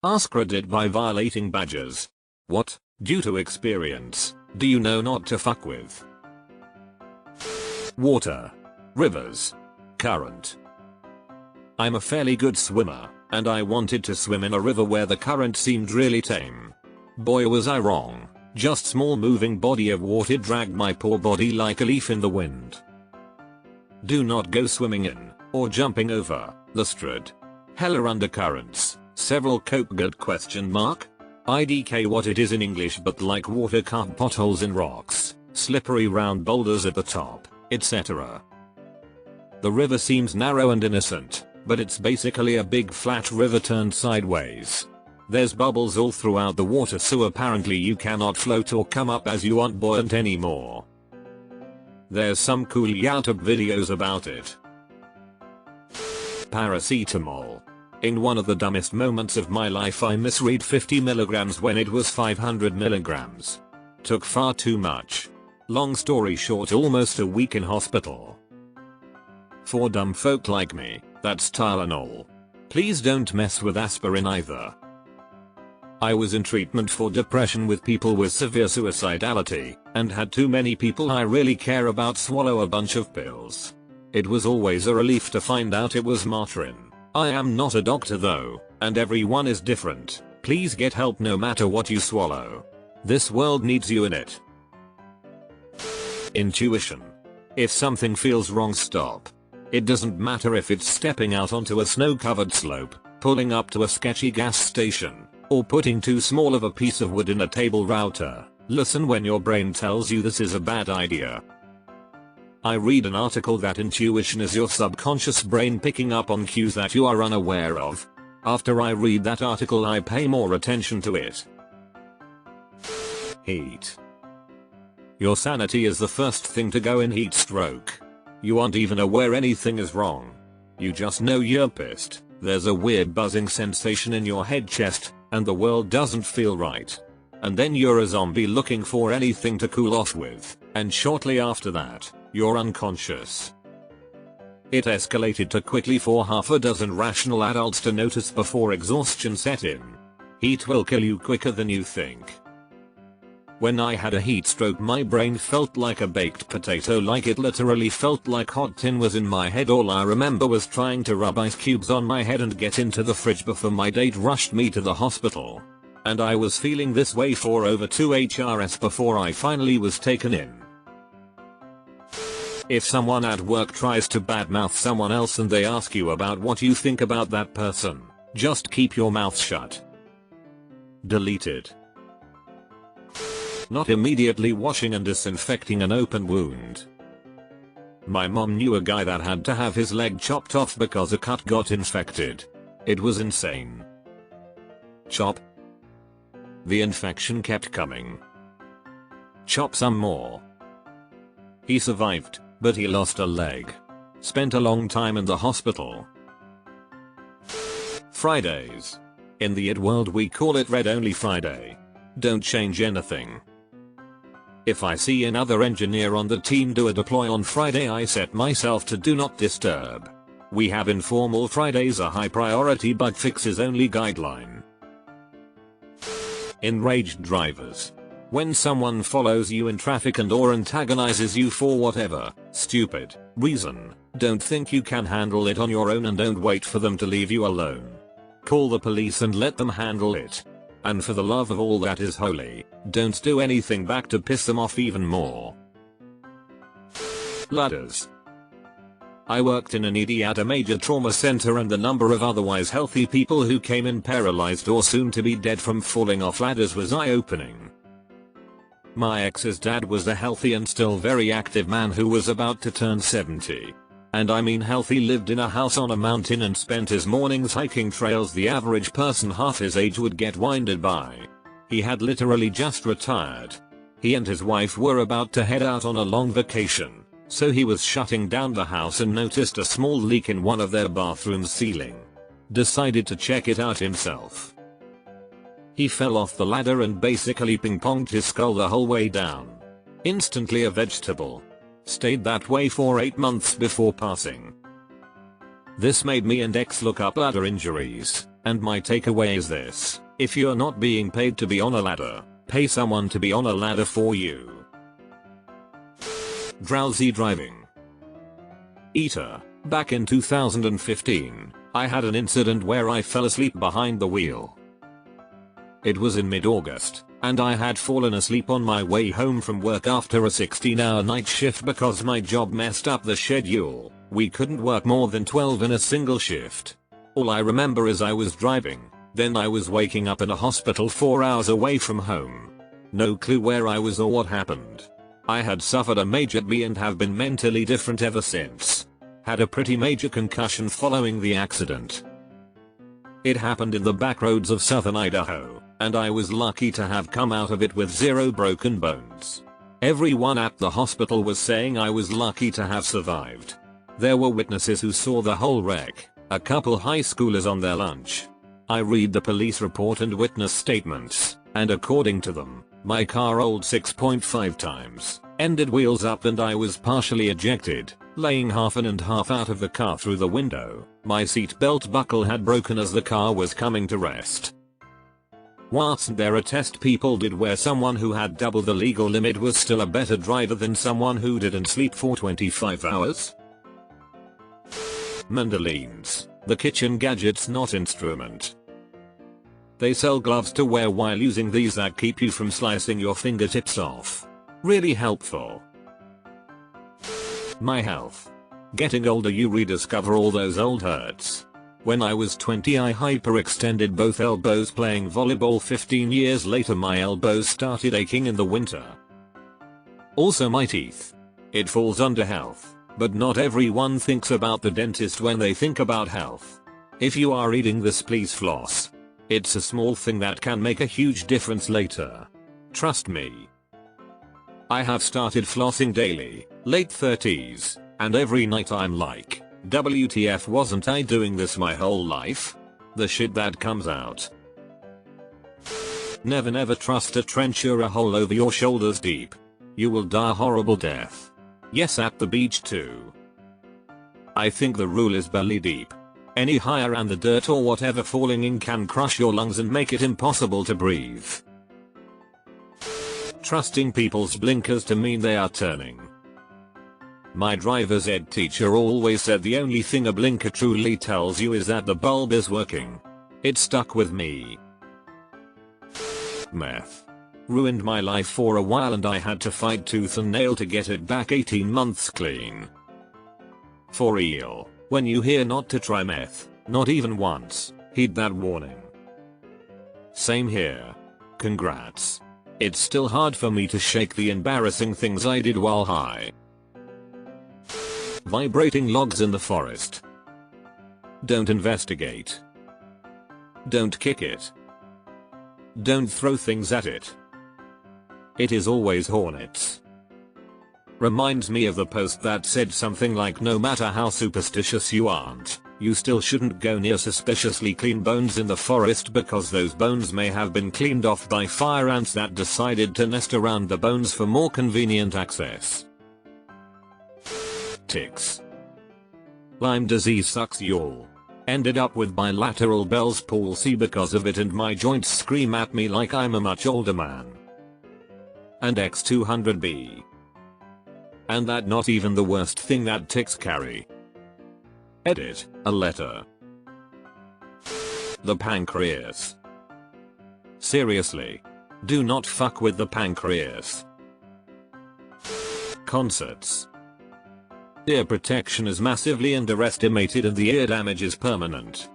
Ask Reddit by violating badges. What? Due to experience, do you know not to fuck with? Water. Rivers. Current. I'm a fairly good swimmer, and I wanted to swim in a river where the current seemed really tame. Boy was I wrong. Just small moving body of water dragged my poor body like a leaf in the wind. Do not go swimming in, or jumping over, the Strud. Hella undercurrents, several cope good ? IDK what it is in English, but like water can't potholes in rocks, slippery round boulders at the top, etc. The river seems narrow and innocent, but it's basically a big flat river turned sideways. There's bubbles all throughout the water, so apparently you cannot float or come up as you aren't buoyant anymore. There's some cool YouTube videos about it. Paracetamol. In one of the dumbest moments of my life I misread 50 milligrams when it was 500 milligrams. Took far too much. Long story short, almost a week in hospital. For dumb folk like me, that's Tylenol. Please don't mess with aspirin either. I was in treatment for depression with people with severe suicidality, and had too many people I really care about swallow a bunch of pills. It was always a relief to find out it was Motrin. I am not a doctor though, and everyone is different. Please get help no matter what you swallow. This world needs you in it. Intuition. If something feels wrong, stop. It doesn't matter if it's stepping out onto a snow-covered slope, pulling up to a sketchy gas station, or putting too small of a piece of wood in a table router. Listen when your brain tells you this is a bad idea. I read an article that intuition is your subconscious brain picking up on cues that you are unaware of. After I read that article I pay more attention to it. Heat. Your sanity is the first thing to go in heat stroke. You aren't even aware anything is wrong. You just know you're pissed. There's a weird buzzing sensation in your head chest, and the world doesn't feel right. And then you're a zombie looking for anything to cool off with, and shortly after that, you're unconscious. It escalated too quickly for half a dozen rational adults to notice before exhaustion set in. Heat will kill you quicker than you think. When I had a heat stroke, my brain felt like a baked potato, like it literally felt like hot tin was in my head. All I remember was trying to rub ice cubes on my head and get into the fridge before my date rushed me to the hospital. And I was feeling this way for over 2 HRS before I finally was taken in. If someone at work tries to badmouth someone else and they ask you about what you think about that person, just keep your mouth shut. Deleted. Not immediately washing and disinfecting an open wound. My mom knew a guy that had to have his leg chopped off because a cut got infected. It was insane. Chop. The infection kept coming. Chop some more. He survived, but he lost a leg. Spent a long time in the hospital. Fridays. In the id world we call it Red Only Friday. Don't change anything. If I see another engineer on the team do a deploy on Friday, I set myself to do not disturb. We have informal Fridays, a high priority bug fixes only guideline. Enraged drivers. When someone follows you in traffic and or antagonizes you for whatever stupid reason, don't think you can handle it on your own and don't wait for them to leave you alone. Call the police and let them handle it. And for the love of all that is holy, don't do anything back to piss them off even more. Ladders. I worked in an ED at a major trauma center, and the number of otherwise healthy people who came in paralyzed or soon to be dead from falling off ladders was eye-opening. My ex's dad was a healthy and still very active man who was about to turn 70. And I mean healthy, lived in a house on a mountain and spent his mornings hiking trails the average person half his age would get winded by. He had literally just retired. He and his wife were about to head out on a long vacation, so he was shutting down the house and noticed a small leak in one of their bathrooms ceiling. Decided to check it out himself. He fell off the ladder and basically ping-ponged his skull the whole way down. Instantly a vegetable. Stayed that way for 8 months before passing. This made me and ex look up ladder injuries. And my takeaway is this: if you're not being paid to be on a ladder, pay someone to be on a ladder for you. Drowsy driving. Eater. Back in 2015, I had an incident where I fell asleep behind the wheel. It was in mid-August, and I had fallen asleep on my way home from work after a 16-hour night shift because my job messed up the schedule. We couldn't work more than 12 in a single shift. All I remember is I was driving, then I was waking up in a hospital 4 hours away from home. No clue where I was or what happened. I had suffered a major B and have been mentally different ever since. Had a pretty major concussion following the accident. It happened in the back roads of southern Idaho, and I was lucky to have come out of it with 0 broken bones. Everyone at the hospital was saying I was lucky to have survived. There were witnesses who saw the whole wreck, a couple high schoolers on their lunch. I read the police report and witness statements, and according to them, my car rolled 6.5 times, ended wheels up and I was partially ejected, laying half in and half out of the car through the window. My seat belt buckle had broken as the car was coming to rest. Wasn't there a test people did where someone who had double the legal limit was still a better driver than someone who didn't sleep for 25 hours? Mandolines. The kitchen gadgets not instrument. They sell gloves to wear while using these that keep you from slicing your fingertips off. Really helpful. My health. Getting older, you rediscover all those old hurts. When I was 20 I hyperextended both elbows playing volleyball. 15 years later my elbows started aching in the winter. Also my teeth. It falls under health, but not everyone thinks about the dentist when they think about health. If you are reading this, please floss. It's a small thing that can make a huge difference later. Trust me. I have started flossing daily, late 30s, and every night I'm like, WTF, wasn't I doing this my whole life? The shit that comes out. Never trust a trench or a hole over your shoulders deep. You will die a horrible death. Yes, at the beach too. I think the rule is belly deep. Any higher and the dirt or whatever falling in can crush your lungs and make it impossible to breathe. Trusting people's blinkers to mean they are turning. My driver's ed teacher always said the only thing a blinker truly tells you is that the bulb is working. It stuck with me. Meth. Ruined my life for a while and I had to fight tooth and nail to get it back 18 months clean. For real. When you hear not to try meth, not even once, heed that warning. Same here. Congrats. It's still hard for me to shake the embarrassing things I did while high. Vibrating logs in the forest. Don't investigate. Don't kick it. Don't throw things at it. It is always hornets. Reminds me of the post that said something like, no matter how superstitious you aren't, you still shouldn't go near suspiciously clean bones in the forest because those bones may have been cleaned off by fire ants that decided to nest around the bones for more convenient access. Ticks. Lyme disease sucks, y'all. Ended up with bilateral Bell's palsy because of it and my joints scream at me like I'm a much older man. And X200B. And that not even the worst thing that ticks carry. Edit, a letter. The pancreas. Seriously. Do not fuck with the pancreas. Concerts. Ear protection is massively underestimated and the ear damage is permanent.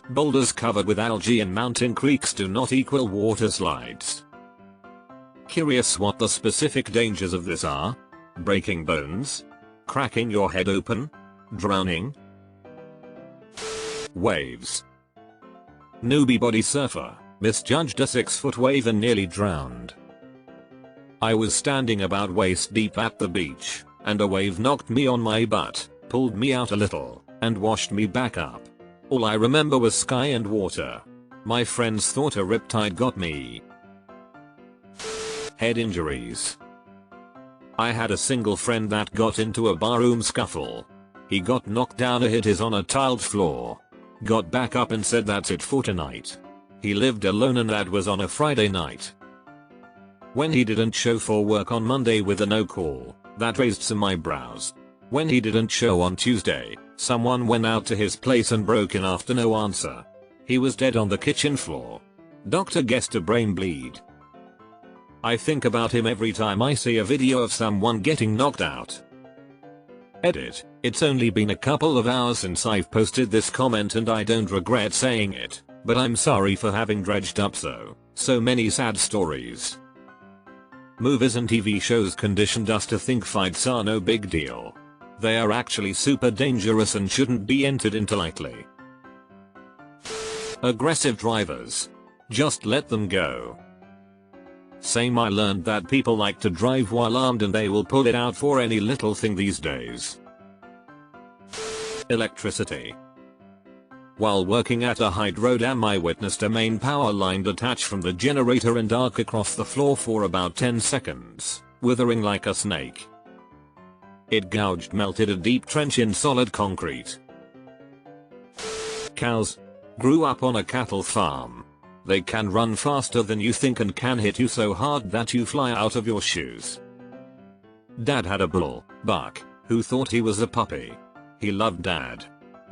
Boulders covered with algae and mountain creeks do not equal water slides. Curious what the specific dangers of this are? Breaking bones? Cracking your head open? Drowning? Waves. Newbie body surfer, misjudged a 6-foot wave and nearly drowned. I was standing about waist deep at the beach, and a wave knocked me on my butt, pulled me out a little, and washed me back up. All I remember was sky and water. My friends thought a riptide got me. Head injuries. I had a single friend that got into a barroom scuffle. He got knocked down and hit his on a tiled floor. got back up and said that's it for tonight. He lived alone and that was on a Friday night. When he didn't show for work on Monday with a no call, that raised some eyebrows. When he didn't show on Tuesday, someone went out to his place and broke in after no answer. He was dead on the kitchen floor. Doctor guessed a brain bleed. I think about him every time I see a video of someone getting knocked out. Edit. It's only been a couple of hours since I've posted this comment and I don't regret saying it, but I'm sorry for having dredged up so many sad stories. Movies and TV shows conditioned us to think fights are no big deal. They are actually super dangerous and shouldn't be entered into lightly. Aggressive drivers. Just let them go. Same, I learned that people like to drive while armed and they will pull it out for any little thing these days. Electricity. While working at a hydro dam, I witnessed a main power line detach from the generator and arc across the floor for about 10 seconds, withering like a snake. It melted a deep trench in solid concrete. Cows. Grew up on a cattle farm. They can run faster than you think and can hit you so hard that you fly out of your shoes. Dad had a bull, Buck, who thought he was a puppy. He loved Dad.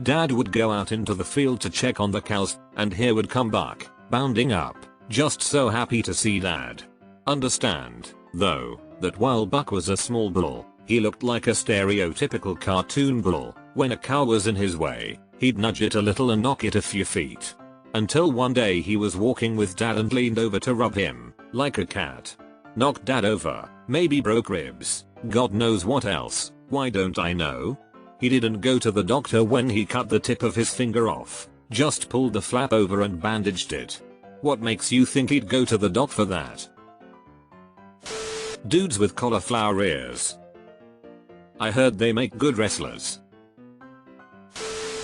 Dad would go out into the field to check on the cows, and here would come Buck, bounding up, just so happy to see Dad. Understand, though, that while Buck was a small bull, he looked like a stereotypical cartoon bull. When a cow was in his way, he'd nudge it a little and knock it a few feet. Until one day he was walking with Dad and leaned over to rub him, like a cat. Knocked Dad over, maybe broke ribs, God knows what else, why don't I know? He didn't go to the doctor when he cut the tip of his finger off, just pulled the flap over and bandaged it. What makes you think he'd go to the doc for that? Dudes with cauliflower ears. I heard they make good wrestlers.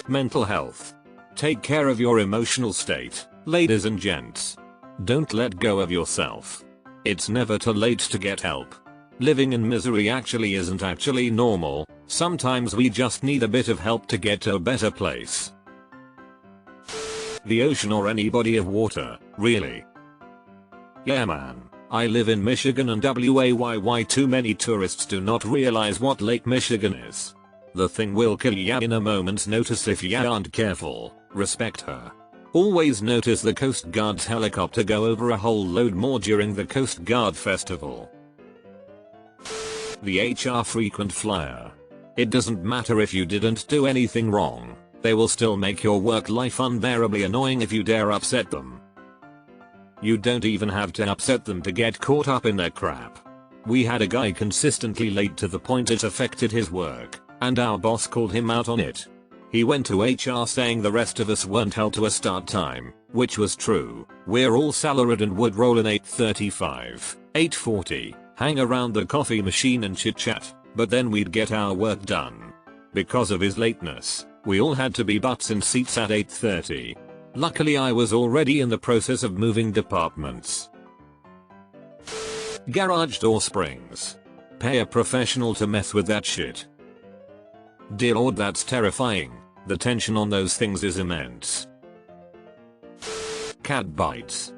Mental health. Take care of your emotional state, ladies and gents. Don't let go of yourself. It's never too late to get help. Living in misery actually isn't actually normal. Sometimes we just need a bit of help to get to a better place. The ocean or any body of water, really. Yeah man, I live in Michigan and why too many tourists do not realize what Lake Michigan is. The thing will kill ya in a moment's notice if ya aren't careful. Respect her. Always notice the Coast Guard's helicopter go over a whole load more during the Coast Guard festival. The HR frequent flyer. It doesn't matter if you didn't do anything wrong, they will still make your work life unbearably annoying if you dare upset them. You don't even have to upset them to get caught up in their crap. We had a guy consistently late to the point it affected his work, and our boss called him out on it. He went to HR saying the rest of us weren't held to a start time, which was true. We're all salaried and would roll in 8:35, 8:40, hang around the coffee machine and chit chat, but then we'd get our work done. Because of his lateness, we all had to be butts in seats at 8:30. Luckily I was already in the process of moving departments. Garage door springs. Pay a professional to mess with that shit. Dear Lord, that's terrifying. The tension on those things is immense. Cat bites.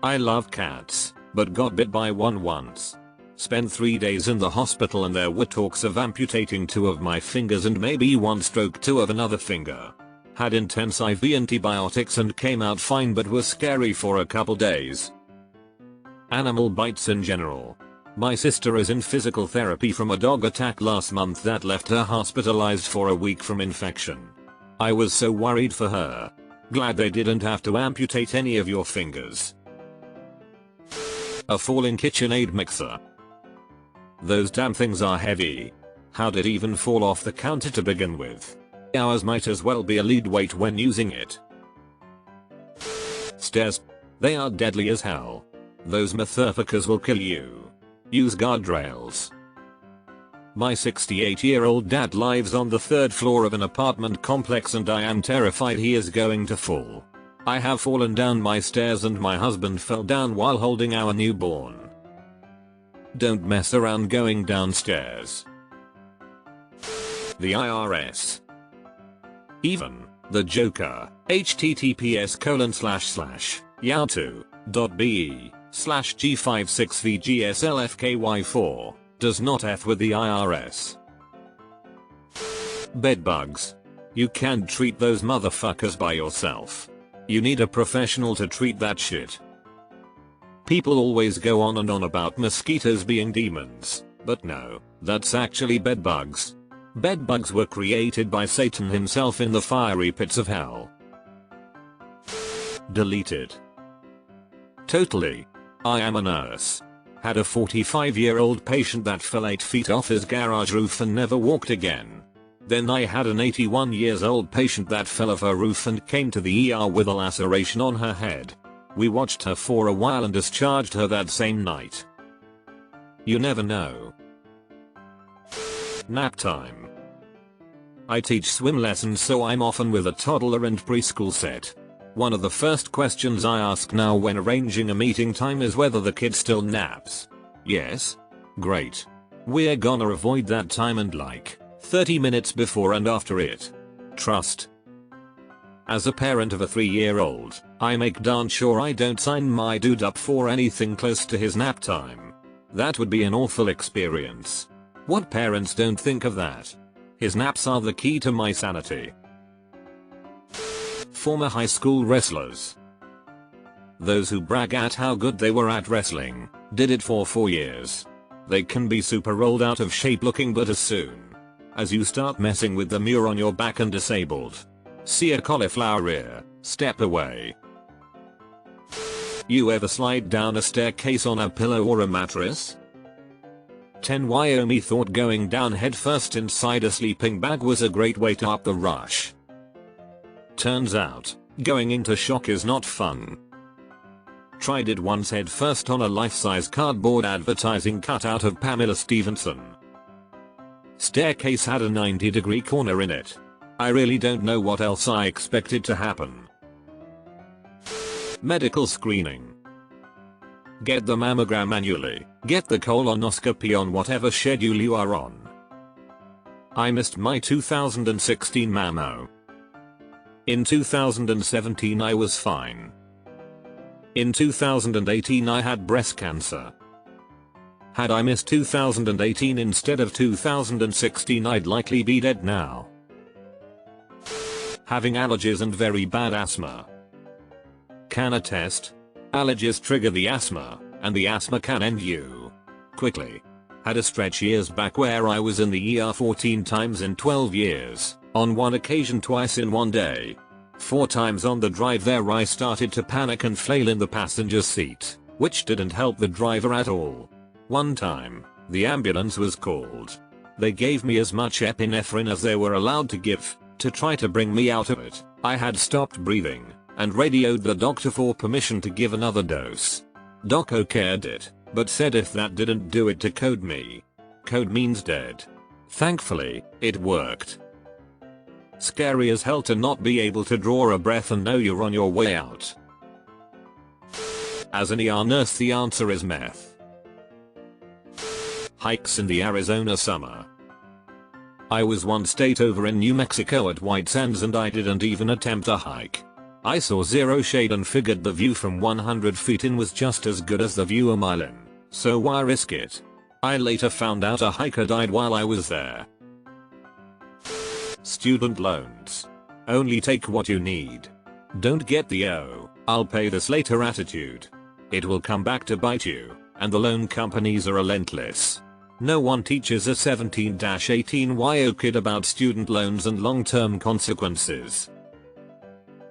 I love cats, but got bit by one once. Spent 3 days in the hospital and there were talks of amputating 2 of my fingers and maybe 1/2 of another finger. Had intense IV antibiotics and came out fine but was scary for a couple days. Animal bites in general. My sister is in physical therapy from a dog attack last month that left her hospitalized for a week from infection. I was so worried for her. Glad they didn't have to amputate any of your fingers. A falling KitchenAid mixer. Those damn things are heavy. How'd it even fall off the counter to begin with? Ours might as well be a lead weight when using it. Stairs. They are deadly as hell. Those motherfuckers will kill you. Use guardrails. My 68-year-old dad lives on the 3rd floor of an apartment complex and I am terrified he is going to fall. I have fallen down my stairs and my husband fell down while holding our newborn. Don't mess around going downstairs. The IRS. Even The Joker, https://yahoo.be/G56VGSLFKY4, does not F with the IRS. Bedbugs. You can't treat those motherfuckers by yourself. You need a professional to treat that shit. People always go on and on about mosquitoes being demons, but no, that's actually bedbugs. Bedbugs were created by Satan himself in the fiery pits of hell. Deleted. Totally. I am a nurse. Had a 45-year-old patient that fell 8 feet off his garage roof and never walked again. Then I had an 81-year-old patient that fell off her roof and came to the ER with a laceration on her head. We watched her for a while and discharged her that same night. You never know. Nap time. I teach swim lessons, so I'm often with a toddler and preschool set. One of the first questions I ask now when arranging a meeting time is whether the kid still naps. Yes? Great. We're gonna avoid that time and like 30 minutes before and after it. Trust. As a parent of a 3-year-old, I make darn sure I don't sign my dude up for anything close to his nap time. That would be an awful experience. What parents don't think of that? His naps are the key to my sanity. Former high school wrestlers. Those who brag at how good they were at wrestling, did it for 4 years. They can be super rolled out of shape looking, but as soon as you start messing with them you're on your back and disabled. See a cauliflower ear, step away. You ever slide down a staircase on a pillow or a mattress? 10 Wyoming thought going down headfirst inside a sleeping bag was a great way to up the rush. Turns out, going into shock is not fun. Tried it once headfirst on a life-size cardboard advertising cutout of Pamela Stevenson. Staircase had a 90-degree corner in it. I really don't know what else I expected to happen. Medical screening. Get the mammogram annually. Get the colonoscopy on whatever schedule you are on. I missed my 2016 mammo. In 2017 I was fine. In 2018 I had breast cancer. Had I missed 2018 instead of 2016 I'd likely be dead now. Having allergies and very bad asthma. Can attest. Allergies trigger the asthma, and the asthma can end you quickly. Had a stretch years back where I was in the ER 14 times in 12 years, on one occasion twice in one day. 4 times on the drive there I started to panic and flail in the passenger seat, which didn't help the driver at all. One time, the ambulance was called. They gave me as much epinephrine as they were allowed to give, to try to bring me out of it. I had stopped breathing, and radioed the doctor for permission to give another dose. Doc okayed it, but said if that didn't do it to code me. Code means dead. Thankfully, it worked. Scary as hell to not be able to draw a breath and know you're on your way out. As an ER nurse the answer is meth. Hikes in the Arizona summer. I was one state over in New Mexico at White Sands and I didn't even attempt a hike. I saw zero shade and figured the view from 100 feet in was just as good as the view a mile in, so why risk it? I later found out a hiker died while I was there. Student loans. Only take what you need. Don't get the "oh, I'll pay this later" attitude. It will come back to bite you, and the loan companies are relentless. No one teaches a 17-18-year-old kid about student loans and long-term consequences.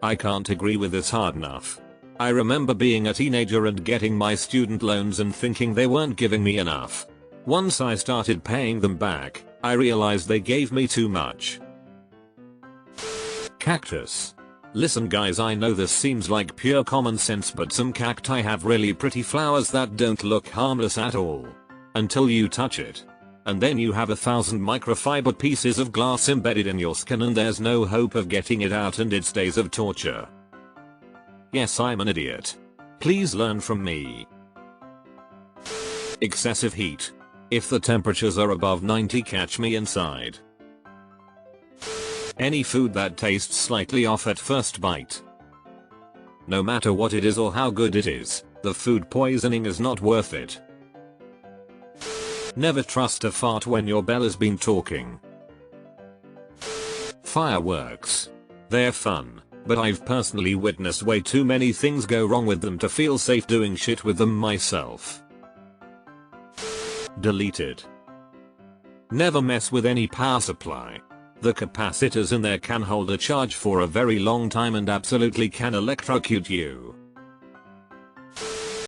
I can't agree with this hard enough. I remember being a teenager and getting my student loans and thinking they weren't giving me enough. Once I started paying them back, I realized they gave me too much. Cactus. Listen guys, I know this seems like pure common sense, but some cacti have really pretty flowers that don't look harmless at all. Until you touch it. And then you have 1,000 microfiber pieces of glass embedded in your skin and there's no hope of getting it out and it's days of torture. Yes, I'm an idiot. Please learn from me. Excessive heat. If the temperatures are above 90, catch me inside. Any food that tastes slightly off at first bite. No matter what it is or how good it is, the food poisoning is not worth it. Never trust a fart when your belly's been talking. Fireworks. They're fun, but I've personally witnessed way too many things go wrong with them to feel safe doing shit with them myself. Deleted. Never mess with any power supply. The capacitors in there can hold a charge for a very long time and absolutely can electrocute you.